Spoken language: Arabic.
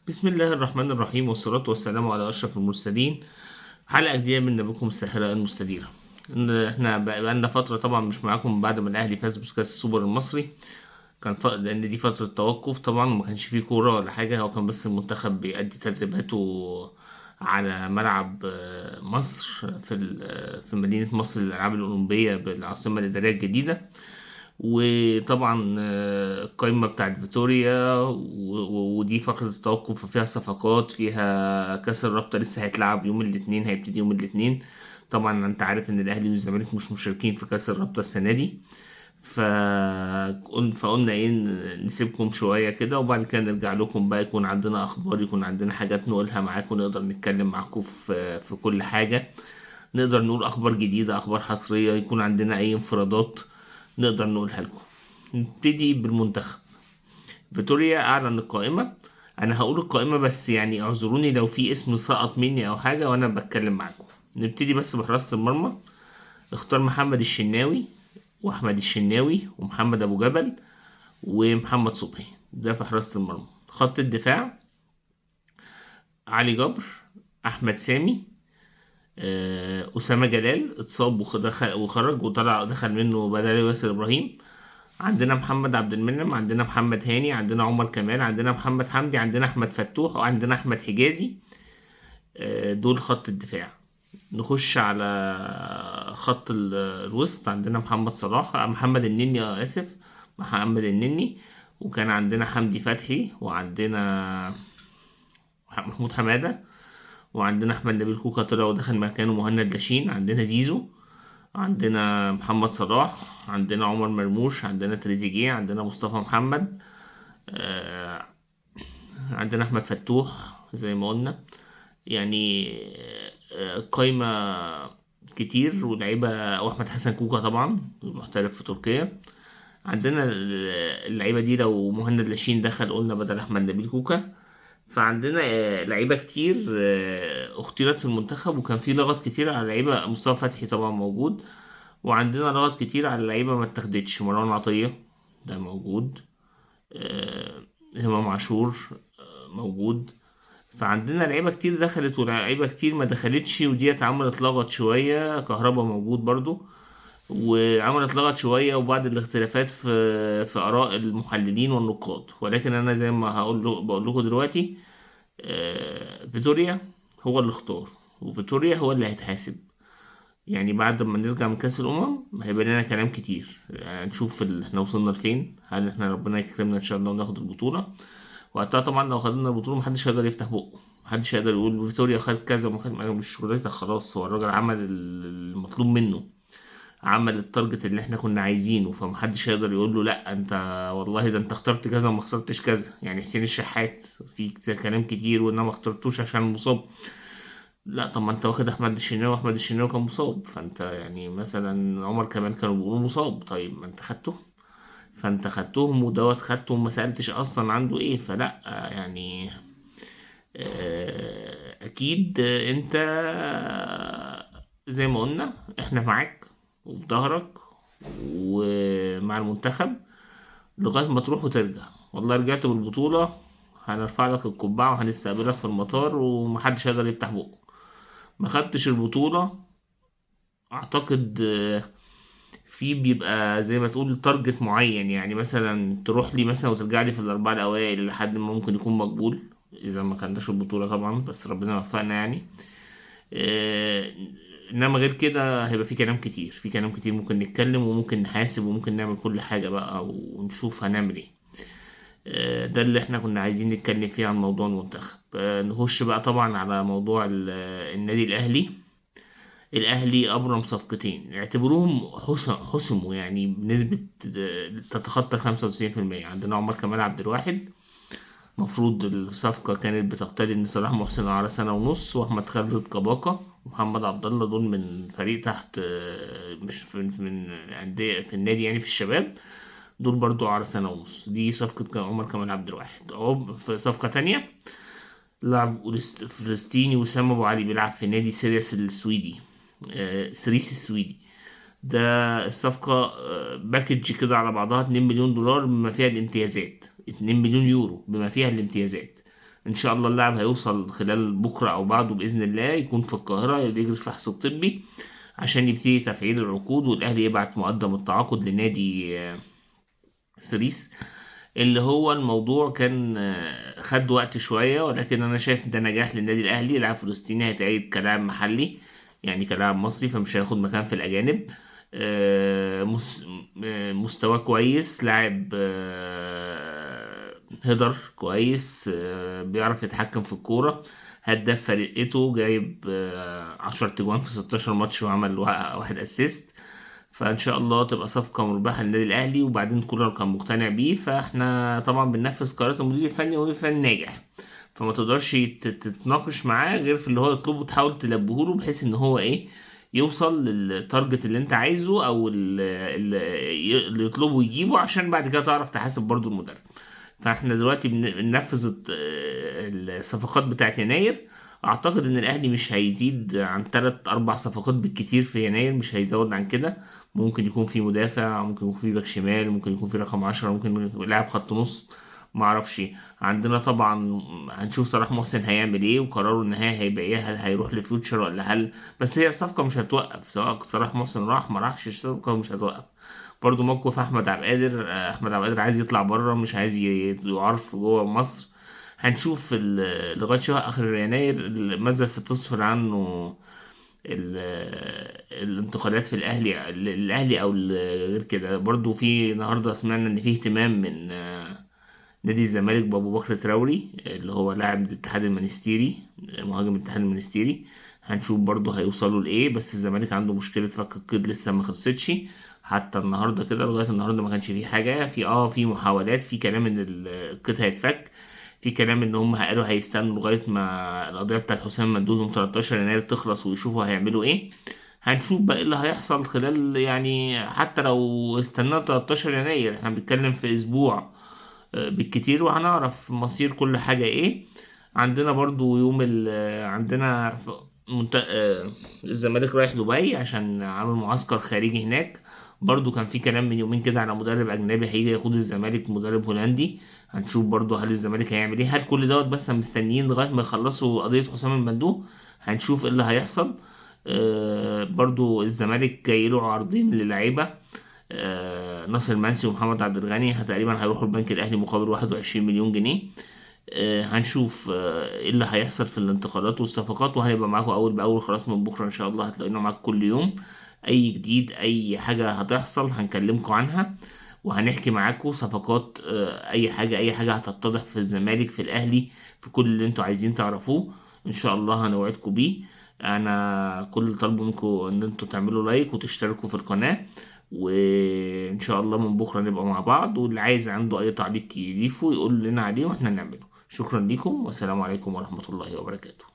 بسم الله الرحمن الرحيم والصلاة والسلام على أشرف المرسلين. حلقة جديدة من نبيكم الساهرة المستديرة. احنا بقالنا فترة طبعا مش معاكم بعد ما الأهلي فاز بكأس السوبر المصري. لأن دي فترة توقف طبعا، وما كانش فيه كورة ولا حاجة، هو كان بس المنتخب بيأدي تدريباته على ملعب مصر في مدينة مصر للألعاب الأولمبية بالعاصمة الإدارية الجديدة. وطبعا القايمة بتاعت فيتوريا ودي فقرة التوقف، فيها صفقات، فيها كأس الرابطة لسه هيتلعب يوم الاثنين، هيبتدي يوم الاثنين. طبعا انت عارف ان الاهلي والزمالك مش مشاركين في كأس الرابطة السنة دي. فقلنا ايه، نسيبكم شوية كده وبعد كده نرجع لكم بقى، يكون عندنا اخبار، يكون عندنا حاجات نقولها معاكم، نقدر نتكلم معاكم في كل حاجة. نقدر نقول اخبار جديدة، اخبار حصرية، يكون عندنا اي انفرادات نقدر نقولها لكم. نبتدي بالمنتخب. فيتوريا اعلن القائمة. انا هقول القائمة بس يعني اعذروني لو في اسم سقط مني او حاجة وانا بتكلم معاكم. نبتدي بس بحراسة المرمى. اختار محمد الشناوي واحمد الشناوي ومحمد ابو جبل ومحمد صبحي، ده في حراسة المرمى. خط الدفاع: علي جبر، احمد سامي، أسامة جلال اتصاب وخرج وطلع دخل منه بدل ياسر إبراهيم. عندنا محمد عبد المنعم، عندنا محمد هاني، عندنا عمر كمال، عندنا محمد حمدي، عندنا أحمد فتوح وعندنا أحمد حجازي. دول خط الدفاع. نخش على خط الوسط. عندنا محمد صلاح، محمد النني، آسف، محمد النني. وكان عندنا حمدي فتحي، وعندنا محمود حمادة، وعندنا أحمد نبيل كوكا طلع ودخل مكانه مهند لاشين. عندنا زيزو، عندنا محمد صلاح، عندنا عمر مرموش، عندنا تريزيجيه، عندنا مصطفى محمد، آه، عندنا احمد فتوح زي ما قلنا. يعني قايمة كتير ولعيبة، واحمد حسن كوكا طبعا محترف في تركيا. عندنا اللعيبة دي لو مهند لاشين دخل قلنا بدل احمد نبيل كوكا. فعندنا لعيبة كتير اختيرت في المنتخب، وكان في لغط كتير على لعيبة. مصطفى فتحي طبعا موجود، وعندنا لغط كتير على لعيبة ما اتاخدتش. مروان عطية ده موجود، آه، إمام عاشور موجود. فعندنا لعيبة كتير دخلت ولاعيبة كتير ما دخلتش، وديت عملت لغط شوية. كهربا موجود برضو، وعملت لغط شوية وبعض الاختلافات في آراء المحللين والنقاد. ولكن أنا زي ما بقول لكم دلوقتي، فيتوريا هو اللي اختار، وفيتوريا هو اللي هيتحاسب. يعني بعد ما نرجع من كأس الأمم هيبقى لنا كلام كتير، يعني نشوف احنا وصلنا لفين، هل احنا ربنا يكرمنا إن شاء الله وناخد البطولة. وقتها طبعا لو خدنا البطولة محدش هيقدر يفتح بقه، محدش هيقدر يقول فيتوريا خد كذا وما خد. مش شغلتك خلاص، هو الراجل عمل المطلوب منه، عمل التارجت اللي احنا كنا عايزينه، فمحدش هيقدر يقول له لا انت والله ده انت اخترت كذا وما اخترتش كذا. يعني حسين الشحات في كلام كتير وانما ما اخترتوش عشان مصاب. لا طب ما انت واخد احمد الشناوي، واحمد الشناوي كان مصاب، فانت يعني مثلا عمر كمان كانوا بيقولوا مصاب، طيب ما انت خدته. فانت خدتهم ودوت خدتهم، ما سألتش اصلا عنده ايه. فلا يعني اكيد انت زي ما قلنا احنا معاك وفي ظهرك ومع المنتخب لغاية ما تروح وترجع. والله رجعت بالبطولة هنرفع لك القبعة وهنستقبلك في المطار ومحدش هيقدر يفتح بقه. ما خدتش البطولة، اعتقد في بيبقى زي ما تقول تارجت معين، يعني مثلا تروح لي مثلا وترجع لي في الاربعه الاوائل لحد ما ممكن يكون مقبول، اذا ما كناش البطوله طبعا، بس ربنا وفقنا يعني. آه، انما غير كده هيبقى في كلام كتير، في كلام كتير ممكن نتكلم وممكن نحاسب وممكن نعمل كل حاجه بقى ونشوف هنعمل ايه. ده اللي احنا كنا عايزين نتكلم فيه عن موضوع المنتخب. نخش بقى طبعا على موضوع النادي الاهلي. الأهلي أبرم صفقتين اعتبروهم حسموا يعني بنسبة تتخطى 95%. عندنا عمر كمال عبد الواحد، مفروض الصفقة كانت بتقتضي إن صلاح محسن على سنة ونص، وأحمد خالد كباكا ومحمد عبد الله دول من فريق تحت، مش من أندية في النادي يعني في الشباب، دول برضو على سنة ونص. دي صفقة عمر كمال عبد الواحد. أهو في صفقة تانية، لاعب فلسطيني وسام أبو علي بيلعب في نادي سيريس السويدي، سيريس السويدي. ده الصفقة باكج كده على بعضها 2 مليون دولار بما فيها الامتيازات، 2 مليون يورو بما فيها الامتيازات. ان شاء الله اللاعب هيوصل خلال بكره او بعده باذن الله، يكون في القاهره يجري الفحص الطبي عشان يبتدي تفعيل العقود، والاهلي يبعت مقدم التعاقد لنادي سيريس. اللي هو الموضوع كان خد وقت شويه، ولكن انا شايف ده نجاح للنادي الاهلي. لاعب فلسطيني هيتعيد كلاعب محلي، يعني كلاعب مصري، فمش هياخد مكان في الاجانب. مستواه كويس، لاعب هيدر كويس، بيعرف يتحكم في الكورة. هداف فرقته، جايب 10 تجوان في 16 ماتش وعمل واحد اسيست. فان شاء الله تبقى صفقة مربحة للنادي الاهلي، وبعدين كولر كان مقتنع بيه، فاحنا طبعا بننفذ قرارات المدير الفني، والمدير الفني ناجح، فما تقدرش تتناقش معاه غير في اللي هو يطلبه، تحاول تلبهوله بحيث ان هو ايه، يوصل للتارجت اللي انت عايزه، او اللي يطلبه يجيبه، عشان بعد كده تعرف تحاسب برضو المدرب. فاحنا دلوقتي بننفذ الصفقات بتاعت يناير. اعتقد ان الاهلي مش هيزيد عن 3 4 صفقات بالكتير في يناير، مش هيزود عن كده. ممكن يكون في مدافع، ممكن يكون في باك شمال، ممكن يكون في رقم 10، ممكن يكون لاعب خط نص، معرفش. عندنا طبعا هنشوف صلاح محسن هيعمل ايه، وقراره النهائي هيبقى ايه، هل هيروح لفيوتشر ولا هل. بس هي الصفقة مش هتوقف، سواء صلاح محسن راح ما راحش، الصفقة مش هتوقف. برضو موقف احمد عبد القادر، احمد عبد القادر عايز يطلع بره، مش عايز يعرف جوه مصر. هنشوف لغايه شهر اخر يناير ماذا ستصفر عنه الانتقالات في الاهلي او غير كده. برضو في النهارده سمعنا ان في اهتمام من نادي الزمالك بابو بكر تراوري، اللي هو لاعب الاتحاد المنستيري، مهاجم الاتحاد المنستيري. هنشوف برضه هيوصلوا لايه، بس الزمالك عنده مشكله فك القيد لسه ما خلصتش. حتى النهارده كده، لغايه النهارده ما كانش فيه حاجه، في محاولات، في كلام ان القيد هيتفك، في كلام ان هم قالوا هيستنوا لغايه ما القضيه بتاعت حسام مندوب يوم 13 يناير تخلص ويشوفوا هيعملوا ايه. هنشوف بقى ايه اللي هيحصل خلال، يعني حتى لو استنى 13 يناير احنا بنتكلم في اسبوع بالكتير، وهنعرف مصير كل حاجة ايه. عندنا برضو يوم عندنا الزمالك رايح دبي عشان عامل معسكر خارجي هناك. برضو كان في كلام من يومين كده على مدرب أجنبي هيجي يقود الزمالك، مدرب هولندي. هنشوف برضو هل الزمالك هيعمل ايه، هل كل دوت بس مستنيين لغاية ما يخلصوا قضية حسام المندوب. هنشوف ايه اللي هيحصل. برضو الزمالك جايله عرضين للعيبة، ناصر منسي ومحمد عبد الغني، تقريبا هيروحوا البنك الأهلي مقابل 21 مليون جنيه. هنشوف ايه اللي هيحصل في الانتقالات والصفقات، وهنبقى معاكم أول بأول. خلاص من بكرة إن شاء الله هتلاقينا معاكم كل يوم. أي جديد، أي حاجة هتحصل هنكلمكم عنها، وهنحكي معاكم صفقات، أي حاجة أي حاجة هتتضح في الزمالك، في الأهلي، في كل اللي انتوا عايزين تعرفوه. إن شاء الله هنوعدكم بيه. أنا كل اللي طالبه منكم إن انتوا تعملوا لايك وتشتركوا في القناة، وإن شاء الله من بكرة نبقى مع بعض، واللي عايز عنده أي تعليق يضيفه يقول لنا عليه وإحنا نعمله. شكرا لكم، والسلام عليكم ورحمة الله وبركاته.